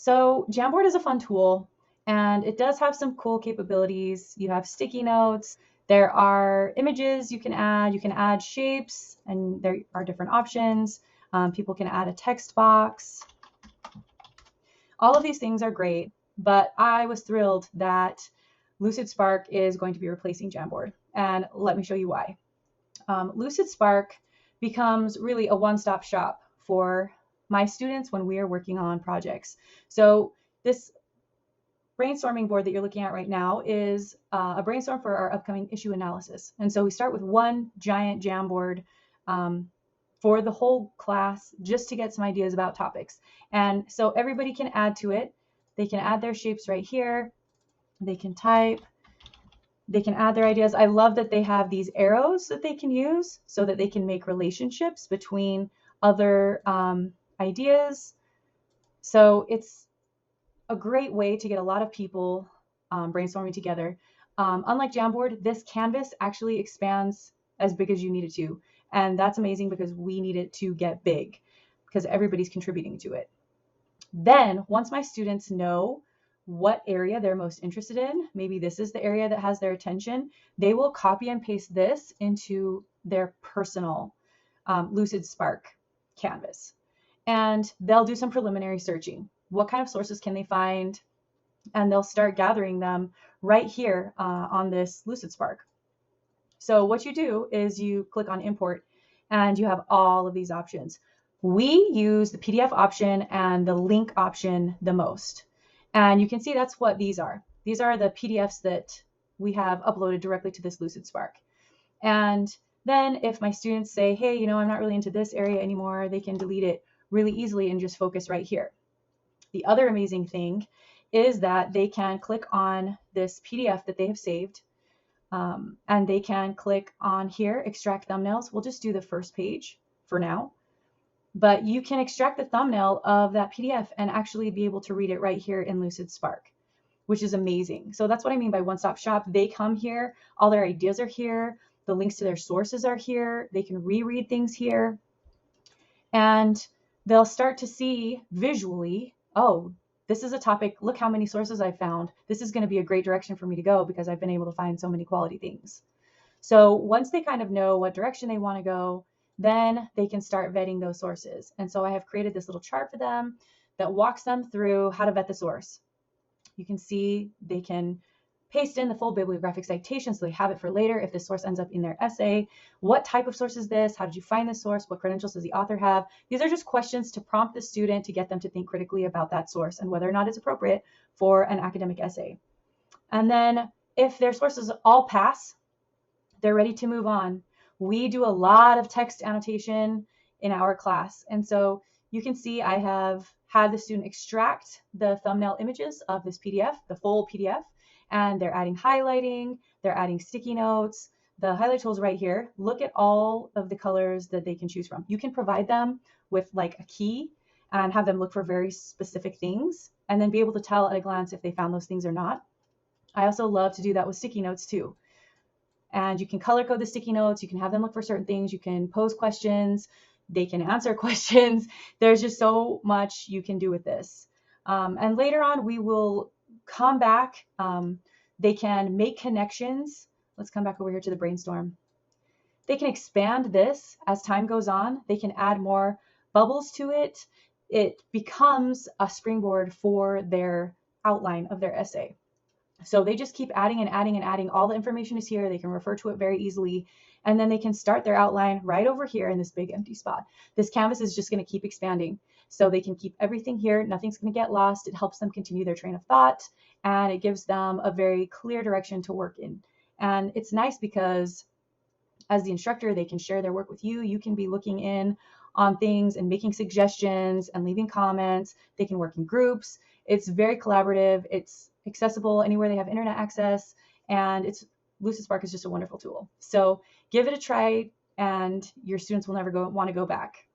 So Jamboard is a fun tool and it does have some cool capabilities. You have sticky notes. There are images you can add. You can add shapes and there are different options. People can add a text box. All of these things are great, but I was thrilled that Lucidspark is going to be replacing Jamboard. And let me show you why. Lucidspark becomes really a one-stop shop for my students when we are working on projects. So this brainstorming board that you're looking at right now is a brainstorm for our upcoming issue analysis. And so we start with one giant Jamboard for the whole class just to get some ideas about topics. And so everybody can add to it. They can add their shapes right here. They can type. They can add their ideas. I love that they have these arrows that they can use so that they can make relationships between other ideas. So it's a great way to get a lot of people brainstorming together. Unlike Jamboard, this canvas actually expands as big as you need it to. And that's amazing because we need it to get big because everybody's contributing to it. Then once my students know what area they're most interested in, maybe this is the area that has their attention, they will copy and paste this into their personal Lucidspark canvas. And they'll do some preliminary searching. What kind of sources can they find? And they'll start gathering them right here on this Lucidspark. So what you do is you click on import and you have all of these options. We use the PDF option and the link option the most. And you can see that's what these are. These are the PDFs that we have uploaded directly to this Lucidspark. And then if my students say, hey, you know, I'm not really into this area anymore, they can delete it really easily and just focus right here. The other amazing thing is that they can click on this PDF that they have saved and they can click on here, extract thumbnails. We'll just do the first page for now. But you can extract the thumbnail of that PDF and actually be able to read it right here in Lucidspark, which is amazing. So that's what I mean by one-stop shop. They come here, all their ideas are here, the links to their sources are here, they can reread things here, and they'll start to see visually, oh, this is a topic, look how many sources I found. This is going to be a great direction for me to go because I've been able to find so many quality things. So once they kind of know what direction they want to go, then they can start vetting those sources. And so I have created this little chart for them that walks them through how to vet the source. You can see they can paste in the full bibliographic citation so they have it for later if the source ends up in their essay. What type of source is this? How did you find the source? What credentials does the author have? These are just questions to prompt the student to get them to think critically about that source and whether or not it's appropriate for an academic essay. And then if their sources all pass, they're ready to move on. We do a lot of text annotation in our class. And so you can see I have had the student extract the thumbnail images of this PDF, the full PDF, and they're adding highlighting, they're adding sticky notes. The highlight tool is right here. Look at all of the colors that they can choose from. You can provide them with like a key and have them look for very specific things and then be able to tell at a glance if they found those things or not. I also love to do that with sticky notes too. And you can color code the sticky notes. You can have them look for certain things. You can pose questions. They can answer questions. There's just so much you can do with this. And later on, we will come back. They can make connections. Let's come back over here to the brainstorm. They can expand this as time goes on. They can add more bubbles to it. It becomes a springboard for their outline of their essay. So they just keep adding and adding and adding. All the information is here. They can refer to it very easily. And then they can start their outline right over here in this big empty spot. This canvas is just going to keep expanding. So they can keep everything here. Nothing's going to get lost. It helps them continue their train of thought. And it gives them a very clear direction to work in. And it's nice because as the instructor, they can share their work with you. You can be looking in on things and making suggestions and leaving comments. They can work in groups. It's very collaborative. It's accessible anywhere they have internet access, and Lucidspark is just a wonderful tool. So give it a try and your students will never want to go back.